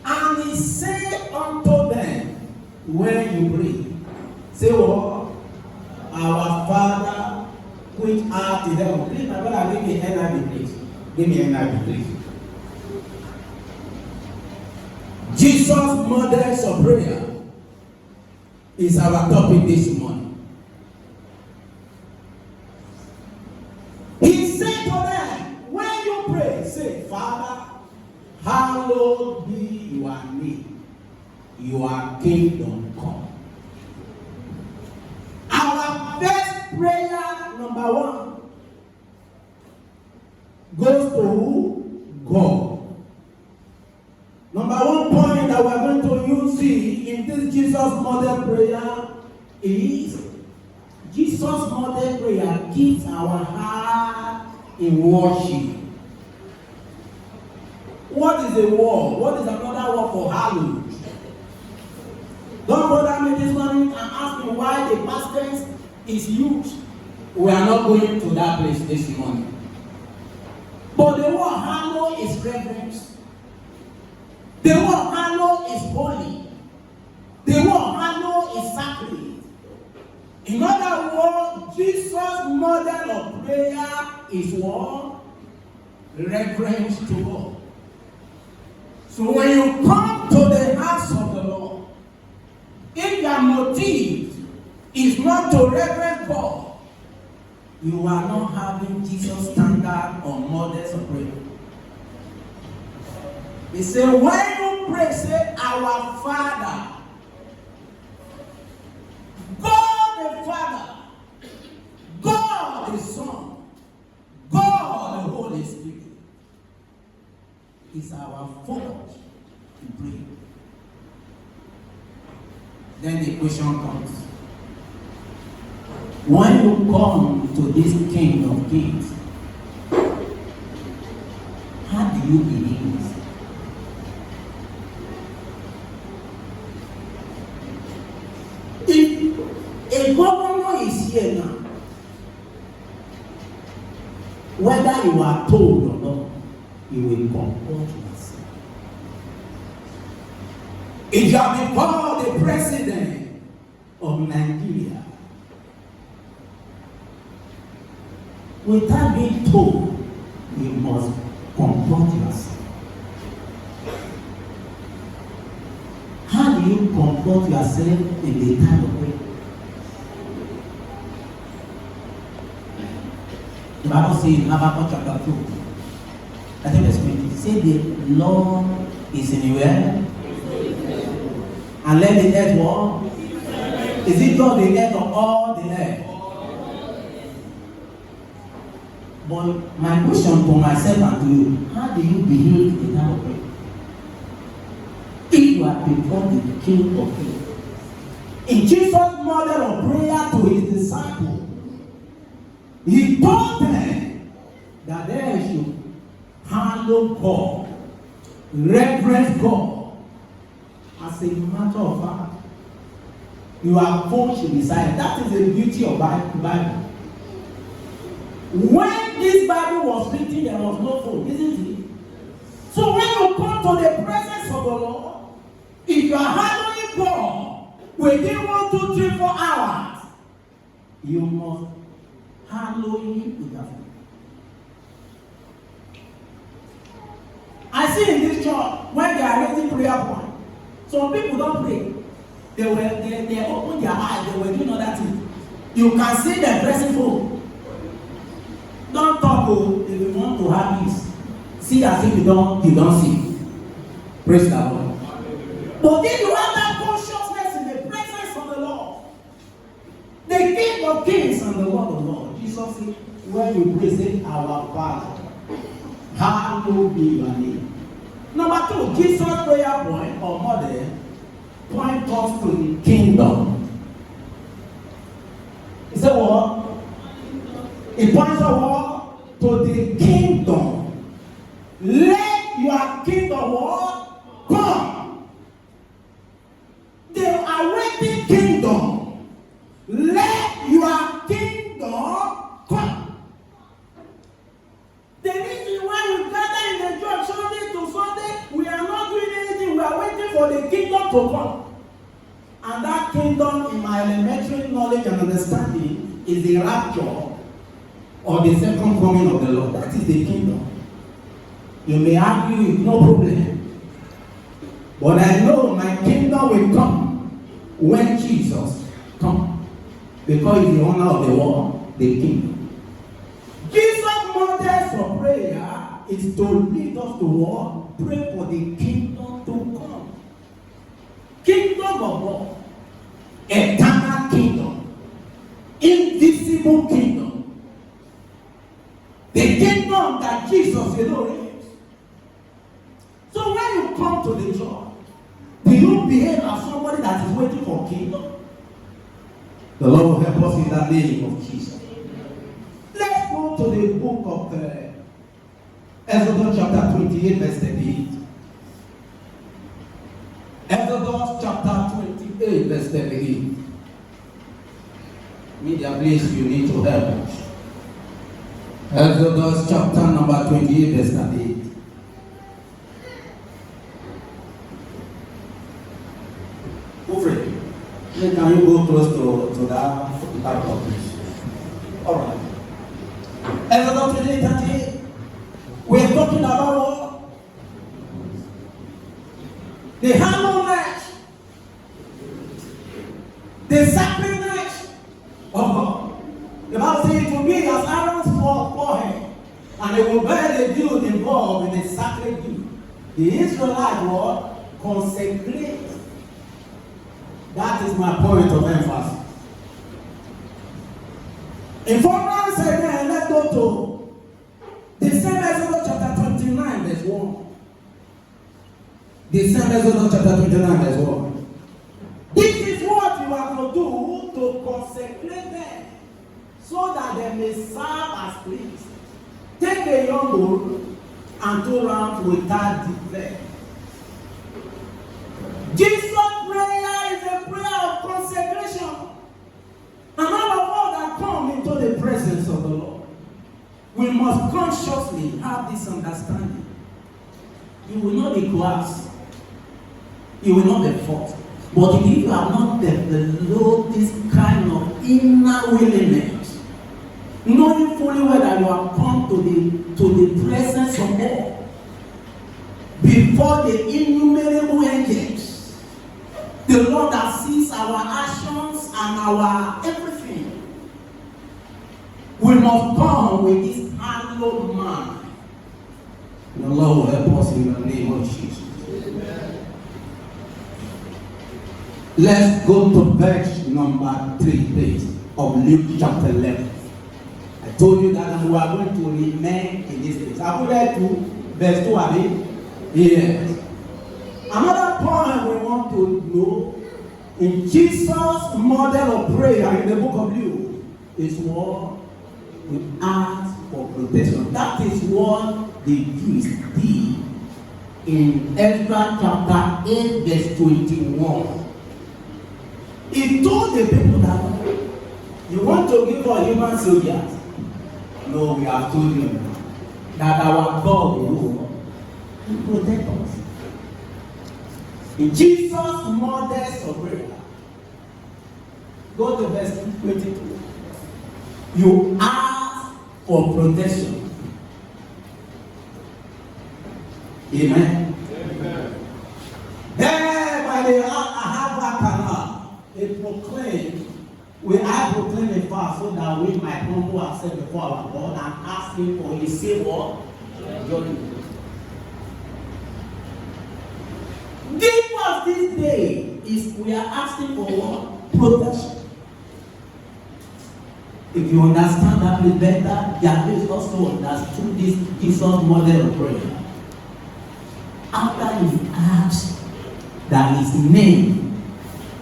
And he said unto them, when you pray, say what? Our Father which art in heaven. Please, my brother, give me NIV, please. Give me NIV, please. Jesus' models of prayer is our topic this morning. He said to them, when you pray, say, Father, hallowed be your name, your kingdom come. Our first prayer, number one, goes to who? God. Number one point that we are going to use in this Jesus model prayer is Jesus model prayer keeps our heart in worship. What is a word? What is another word for hallowed? Don't bother me this morning and ask me why the past tense is used. We are not going to that place this morning. But the word hallowed is reverence. The word hallowed is holy. The word hallowed is sacred. In other words, Jesus' model of prayer is what? Reverence to God. So when you come to the house of the Lord, if your motive is not to reverence God, you are not having Jesus' standard or models of prayer. He said, when you pray, say, our Father, God the Father, God the Son, God the Holy Spirit is our focus to pray. Then the question comes, when you come to this King of Kings, how do you begin? If a governor is here now, whether you are told or not, you will comport yourself. If you have been called the president of Nigeria, without being told, you must comport yourself. How do you comport yourself in the time of prayer? The Bible says in Habakkuk chapter 2, I think it's 20, say the Lord is anywhere, and let the earth walk. Is it not the earth of all the earth? But my question to myself and to you, how do you behave in the time of prayer? If you are before the King of Kings. In Jesus' model of prayer to his disciples, he told them that they should handle God, reverence God. As a matter of fact, your phone should be silent. That is the beauty of Bible. When this Bible was written, there was no phone, isn't it? So when you come to the presence of the Lord, if you are handling God within 1, 2, 3, 4 hours, you must handle him with your faith. I see in this church when they are raising prayer point, some people don't pray. They open their eyes, they were doing other things. You can see them pressing phone. Don't talk if you want to have peace. See as if you don't see. Praise the Lord. But if you have that consciousness in the presence of the Lord, the King of Kings and the Lord of Lords, Jesus said, when you present our Father, hallowed be your name. Number 2, Jesus' prayer point or model point us to the kingdom. He said what? It points us what? To the kingdom. Let your kingdom what? Come. The awaiting kingdom. Let your kingdom come. The reason why we gather in the church Sunday to Sunday, we are not doing for the kingdom to come. And that kingdom, in my elementary knowledge and understanding, is the rapture or the second coming of the Lord. That is the kingdom. You may argue, no problem. But I know my kingdom will come when Jesus comes. Because he's the owner of the world, the kingdom. Jesus' model for prayer is to lead us to what? Pray for the kingdom to come. Kingdom of God. Eternal kingdom. Invisible kingdom. The kingdom that Jesus reigns. So when you come to the church, do you behave as somebody that is waiting for kingdom? The Lord will help us in the name of Jesus. Let's go to the book of Exodus chapter 28 verse 38. Exodus chapter 28 verse 38. Media, please, you need to help us. Exodus chapter number 28 verse 38. Can you go close to that place? All right. Exodus 28:38. We're talking about what? The harmonize, the sacrifice of God. The Bible says it will be as Aaron's forehead, and they will bear the guilt involved in the sacred deed. The Israelites were consecrated. That is my point of emphasis. In furtherance again, let's go to the same Exodus chapter 29 verse 1. The same Exodus chapter 29 verse 1. This is what you are to do to consecrate them so that they may serve as priests. Take a young bull and 2 rams without defect. Jesus' prayer is a prayer of consecration. And all of us that come into the presence of the Lord, we must consciously have this understanding. You will not be coerced. You will not be forced. But if you have not developed this kind of inner willingness, knowing fully well that you have come to the presence of God, before the innumerable angels, the Lord that sees our actions and our everything, we must come with this hallowed mind. The Lord will help us in the name of Jesus. Amen. Let's go to verse number 3, please, of Luke chapter 11. I told you that we are going to remain in this place. I would like to verse 2 of it. Yes. Another point we want to know in Jesus' model of prayer in the book of Luke is what we ask for protection. That is what the Jews did in Ezra chapter 8 verse 21. He told the people that you want to give us human soldiers. No, we have told you that our God will protect us. In Jesus' models of prayer, go to verse 22. You ask for protection. Amen. Amen. There by the Ahava Canal, it proclaimed, I proclaim a fast so that we might humble ourselves before our God and ask Him for His favor. Give us this day is we are asking for what? Protection. If you understand that bit better, there is also understood this Jesus model of prayer. After he asked that his name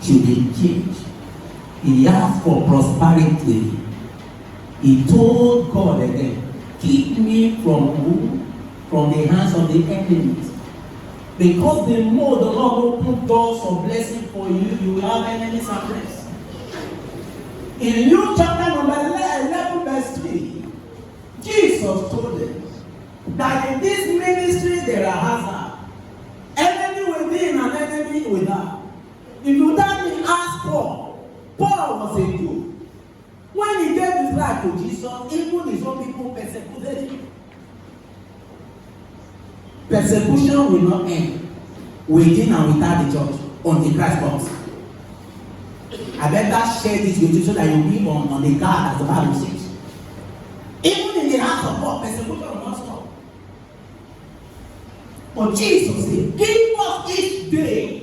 should be changed, he asked for prosperity. He told God again, keep me from who? From the hands of the enemies. Because the more the Lord open doors of blessing for you, you will have enemies and friends. In Luke chapter number 11 verse 3, Jesus told them that in this ministry there are hazards. Enemy within and enemy me with that. If you tell me, ask Paul. Paul was a Jew. When he gave his life to Jesus, even his own people persecuted him. Persecution will not end within and without the church until Christ comes. I better share this with you so that you live on the guard as the Bible says. Even in the house of God, persecution will not stop. But Jesus said, give us each day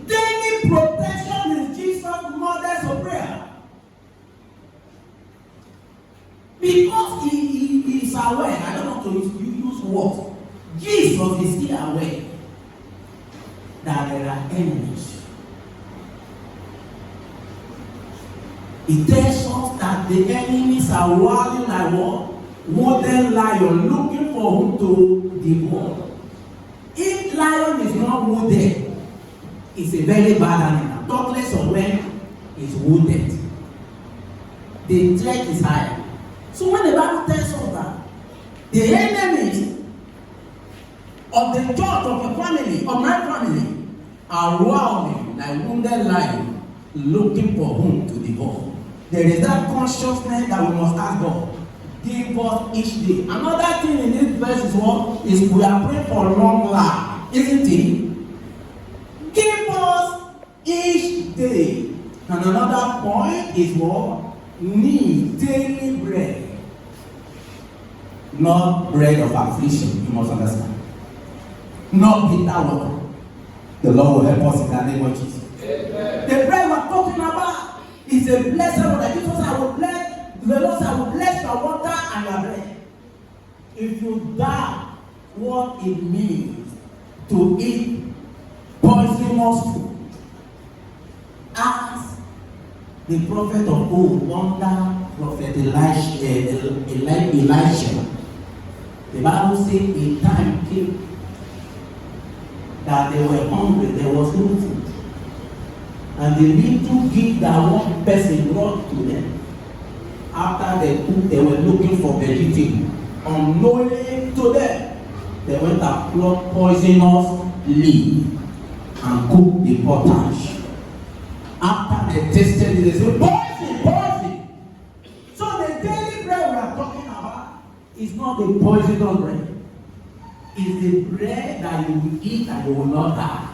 daily protection in Jesus' models of prayer. Because he is aware, I don't want to use words. Jesus is still aware that there are enemies. It tells us that the enemies are walling like what? Wounded lion looking for whom to devour. If lion is not wounded, it's a very bad animal. Talk less of when it's wounded. The threat is higher. So when the Bible tells us that the enemies of the church, of the family, of my family, are roaring like wounded lion looking for whom to devour. There is that consciousness that we must ask God. Give us each day. Another thing in this verse is what? Is we are praying for long life. Isn't it? Give us each day. And another point is what? Need daily bread. Not bread of affliction, you must understand. Not bitter water. The Lord will help us in the name of Jesus. Amen. The bread we're talking about is a blessed water. Jesus said, I will bless, the Lord said, I will bless your water and your bread. If you doubt what it means to eat poisonous food, ask the prophet of old under Prophet Elisha. The Bible says a time came that they were hungry, there was no food. And the little gift that one person brought to them, after they cooked, they were looking for vegetable. Unknowingly to them, they went and plucked poisonous leaf and cooked the potash. After they tasted it, they said, poison, poison. So the daily bread we are talking about is not the poisonous bread. It's the bread that you will eat and you will not die.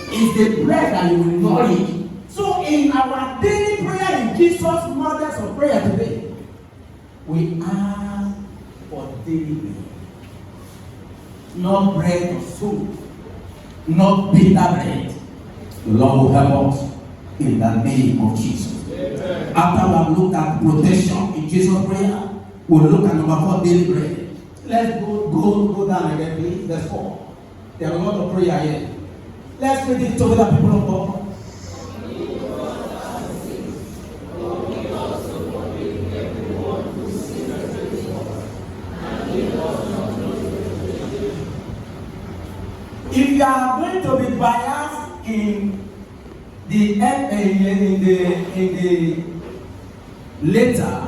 It's the bread that you will not eat. So in our daily prayer in Jesus' models of prayer today, we ask for daily bread. Not bread of soup, not bitter bread. The Lord will help us in the name of Jesus. Amen. After we have looked at protection in Jesus' prayer, we'll look at number 4, daily bread. Let's go down again, please. Let's go. There are a lot of prayer here. Let's read it together, people of God. If you are going to be biased in the later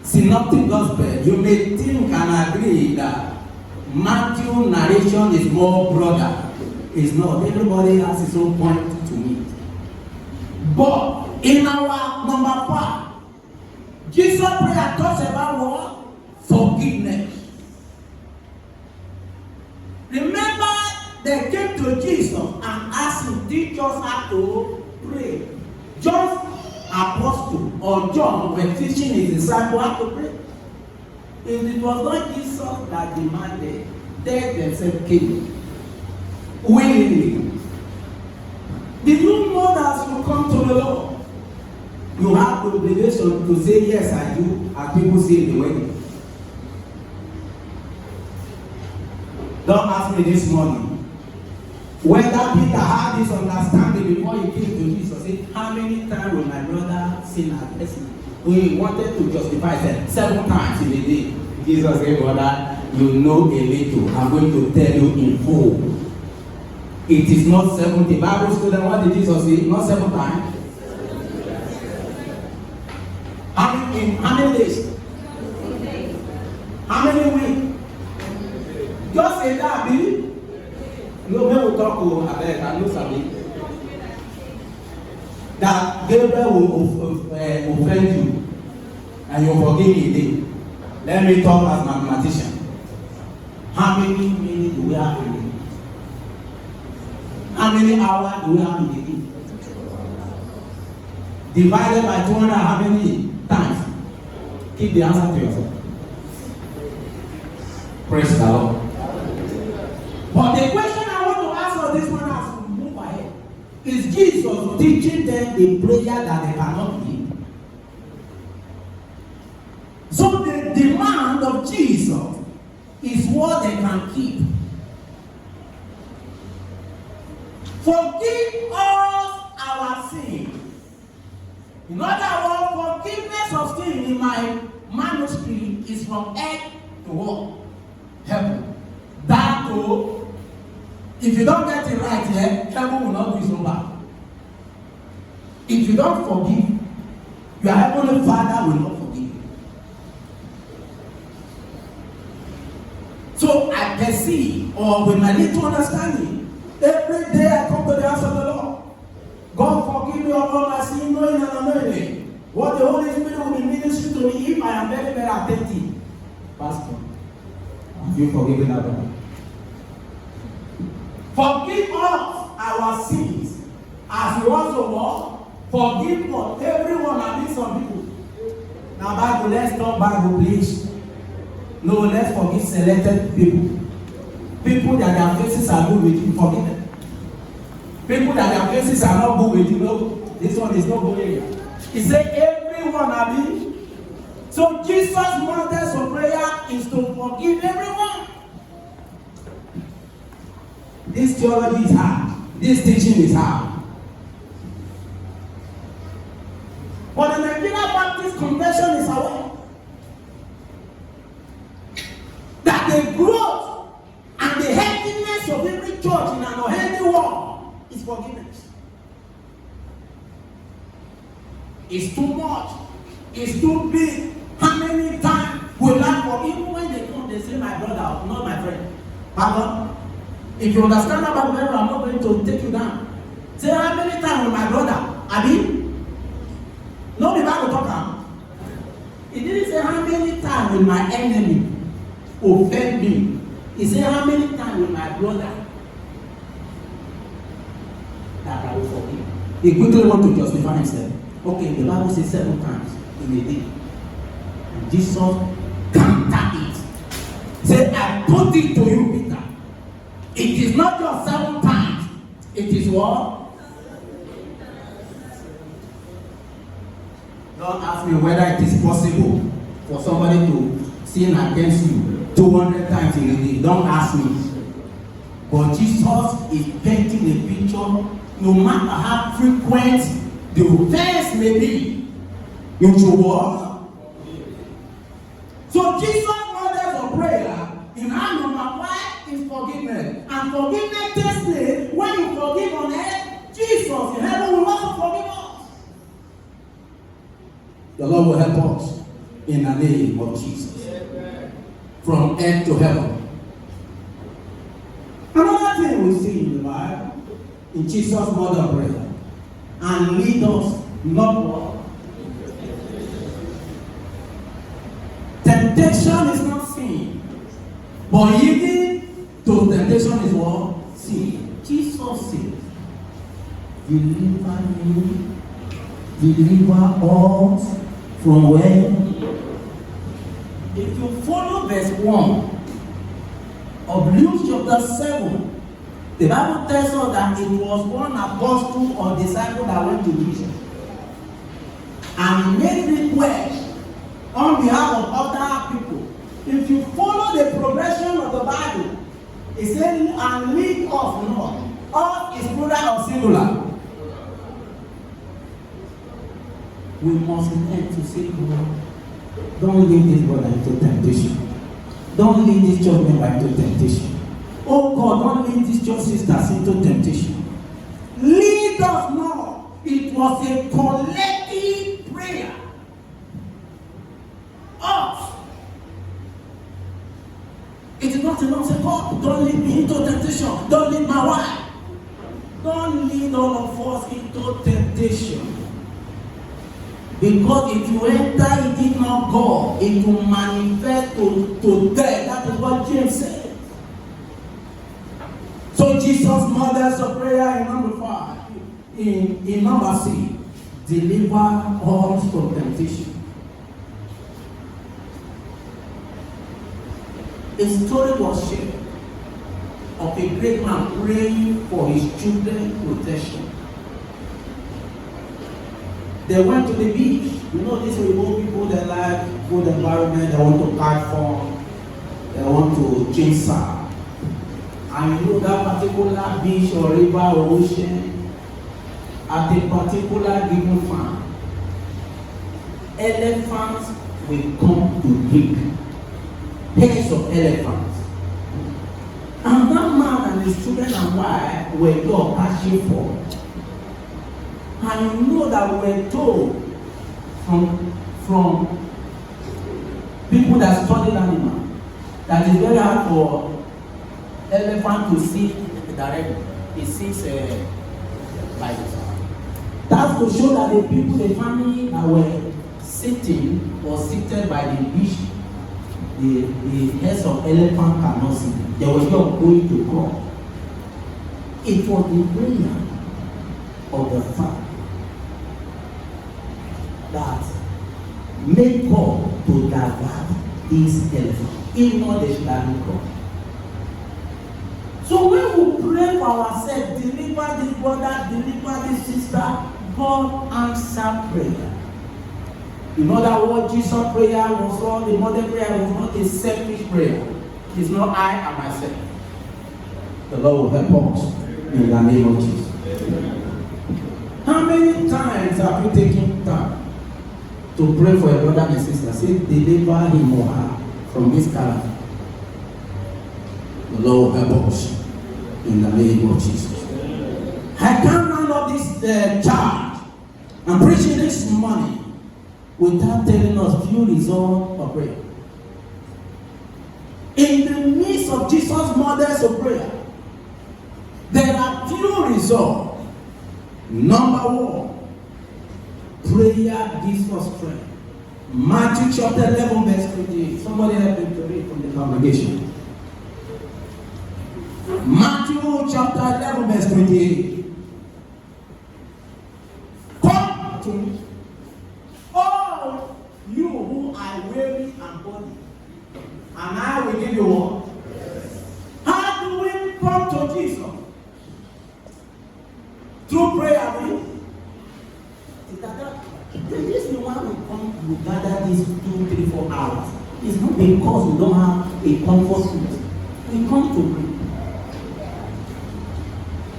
synoptic gospel, you may think and agree that Matthew narration is more broader. It's not. Everybody has his own point to meet. But in our number 5, Jesus' prayer talks about what? Forgiveness. Remember, they came to Jesus and asked him, teach us how to pray. Just Apostle or John were teaching his disciples how to pray. If it was not Jesus that demanded, they themselves came willingly. Did you know that as you come to the Lord, you have the obligation to say, yes, I do, as people say in the wedding? Don't ask me this morning whether Peter had this understanding before he came to Jesus. Say, how many times will my brother sin against me? We wanted to justify himself 7 times in a day. Jesus said, brother, you know a little. I'm going to tell you in full. It is not 70. Bible student, what did Jesus say? Not 7 times. How many days? How many weeks? Just say that, baby. No, when we talk to Abel, I know something. That Gabriel will offend you and you forgive me. Let me talk as mathematician. How many minutes do we have in the day? How many hours do we have in the day? Divided by 200, how many times? Keep the answer to yourself. Praise the Lord. But the question I want to ask for this one as we move ahead is Jesus teaching them a prayer that they cannot give. So the demand of Jesus is what they can keep. Forgive us our sin. In other words, forgiveness of sin in my manuscript is from earth to what? Heaven. That too, if you don't get it right here, heaven will not do so bad. If you don't forgive, your heavenly Father will not forgive you. So I perceive, or with my little understanding, every day I come to the house of the Lord. God forgive me of all my sin, knowing and unknowingly. What the Holy Spirit will be ministering to me if I am very, very attentive. Pastor, have you forgiven Adam? Forgive us our sins, as we also walk. Forgive us, everyone, at least some people. Now, Bible, let's talk Bible, please. No, let's forgive selected people. People that their faces are good with you, forgive them. People that their faces are not good with you, no, this one is not good here. He said, everyone, Abi. So, Jesus' models of prayer is to forgive everyone. This theology is hard. This teaching is hard. But the Nigeria Baptist Convention is aware that the growth and the healthiness of every church in an unhealthy world is forgiveness. It's too much. It's too big. How many times will I forgive? Even when they come, they say, my brother, not my friend. Pardon? If you understand about me, I'm not going to take you down. Say, how many times with my brother? Abi? No, the Bible talk. He didn't say how many times will my enemy offend me. He said how many times will my brother that I will forgive. He quickly want to justify himself. Okay, the Bible says 7 times in a day. And Jesus counter it. Say, I put it to you, Peter. It is not just 7 times. It is what? Don't ask me whether it is possible for somebody to sin against you 200 times in a day. Don't ask me. But Jesus is painting a picture, no matter how frequent the offense may be, you should walk. So Jesus' models of prayer in our number 5 is forgiveness. And forgiveness takes place when you forgive on earth. Jesus in heaven will also forgive us. The Lord will help us in the name of Jesus. From earth to heaven. Another thing we see in the Bible, in Jesus' model of prayer, and lead us not what? Temptation is not sin. But yielding to temptation is what? Sin. Jesus said, deliver me, deliver us from where? If you follow verse 1 of Luke chapter 7, the Bible tells us that it was one apostle or disciple that went to Jesus and made request on behalf of other people. If you follow the progression of the Bible, it says, and lead us not. Us is plural or singular. We must learn to say, God, don't lead this brother into temptation. Don't lead this church member into temptation. Oh God, don't lead this church sisters into temptation. Lead us not. It was a collective prayer. Us. It is not enough to say, God, don't lead me into temptation. Don't lead my Don't lead all of us into temptation. Because if you enter it is not God, it will manifest to death. That is what James said. So Jesus models of prayer in number 5. In number 6, deliver us from temptation. A story was shared of a great man praying for his children's protection. They went to the beach. You know, these remote people, they like good environment, they want to catch fun, they want to change side. And you know that particular beach or river or ocean, at a particular given farm, elephants will come to drink. Herds of elephants. And that man and his children and wife were there catching for. And you know that we were told from people that study animals that it's very hard for elephant to see directly. It sees like that's to show that the people, the family that were sitting or seated by the beach, the heads of elephant cannot see. They were just going to God. It was the prayer of the Father that made God to divert these elephants. If not, they should have been God. So when we pray for ourselves, deliver this brother, deliver this sister, God answer prayer. In other words, Jesus' prayer was not, the modern prayer was not a selfish prayer. It's not I and myself. The Lord will help us in the name of Jesus. How many times have you taken time to pray for a brother and sister? Say, deliver him or her from this Calabar. The Lord will help us in the name of Jesus. I can't round up this charge. I'm preaching this morning without telling us few results of prayer. In the midst of Jesus' models of prayer, there are few results. Number 1, prayer gives us strength. Matthew chapter 11 verse 28. Somebody help me to read from the congregation. Matthew chapter 11 verse 28. Come to me, all you who are weary and burdened, and I will give you what? How do we come to Jesus? Through prayer. This is why we come, we gather these 2, 3, 4 hours. It's not because we don't have a comfort food. We come to pray.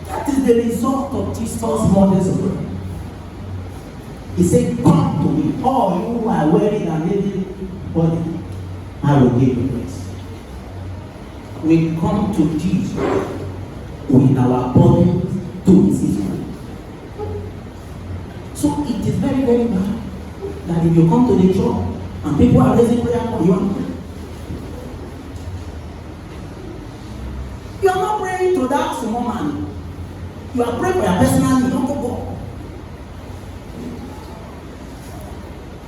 That is the result of Jesus' models of prayer. He said, come to me, all you who are weary and heavy body, I will give you rest. We come to Jesus with our burdens to receive Him. So it is very, very bad that if you come to the church and people are raising prayer for you, you are not praying to that small man. You are praying for your personal need, not for God.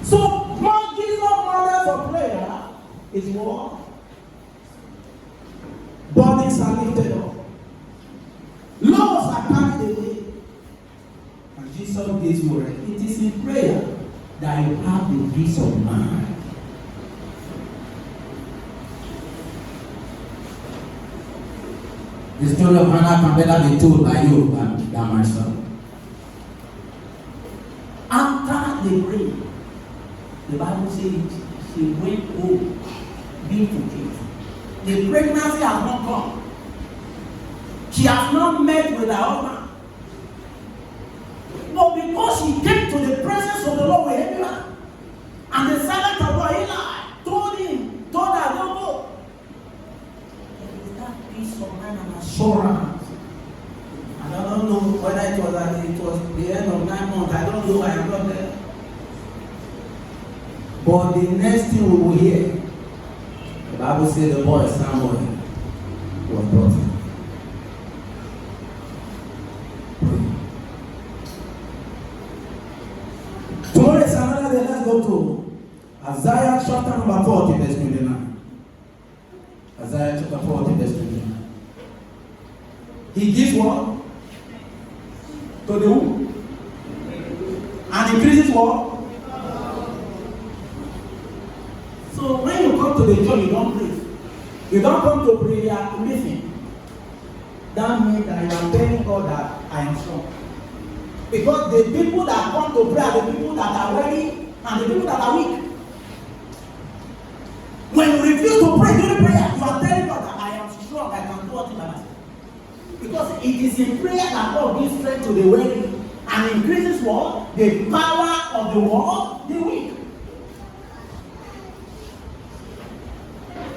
So, what Jesus model for prayer is what? Bodies are lifted up. Laws are carried away. And Jesus gives you rest. It is in prayer that you have the peace of mind. The story of Hannah can better be told by you than myself. After the rain, the Bible says she went home, being to give. The pregnancy has not come. She has not met with her husband. But because she came to the presence of the Lord with Eli, and the servant of God, Eli, told her, don't go. There is that peace of mind and assurance. And I don't know whether it was the end of 9 months. I don't know. I am not there. But the next thing we will hear, the Bible says the boy Samuel was brought in. go to Isaiah chapter number 40, verse 29. Isaiah chapter 40, verse 29. He gives what? To the who? And increases what? So when you come to the church, you don't pray. You don't come to prayer, listen. That means that you are telling God that I am strong. Because the people that come to pray are the people that are ready and the people that are weak. When you refuse to pray during prayer, you are telling God that I am strong, I can do what I say. Because it is in prayer that God gives strength to the weary and increases what? The power of the world, the weak.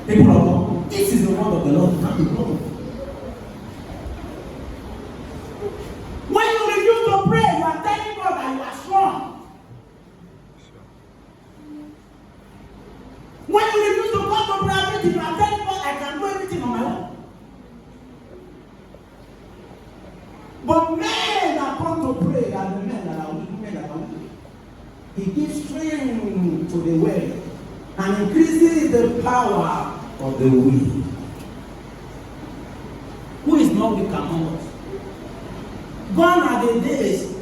People of God, this is the word of the Lord. When you refuse to pray, you are telling God that you are strong. When you refuse to come to prayer meeting, you are telling God I can do everything on my own. But men that come to pray are the men that are weak, men that are weak. He gives strength to the weak and increases the power of the weak. Who is not weak among us? Gone are the days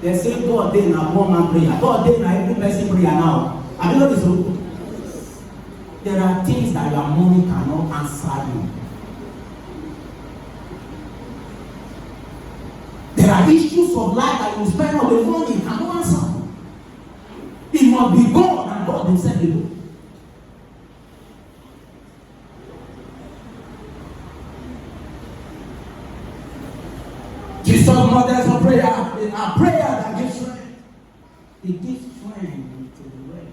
they say God dey na one man prayer. God dey na every person prayer now. Have you noticed so? There are things that your money cannot answer you. There are issues of life that you spend on the money you cannot answer. It must be God and God himself alone. Jesus models of prayer. A prayer that gives strength. It gives strength to the way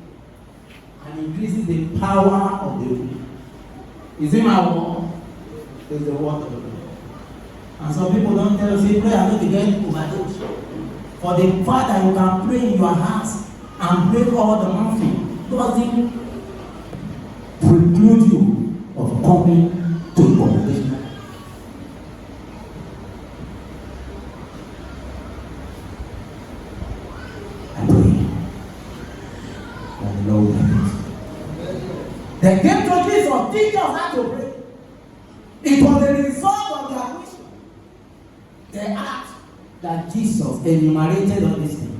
and increases the power of the weak. Is it my word? It's the word of the Lord. And some people don't tell us, say, prayer not to get overdose. For the fact that you can pray in your house and break all the mountain doesn't preclude you of coming to the congregation. They came to Jesus, teach us how to pray. It was a result of their question. They asked that Jesus enumerated all these things.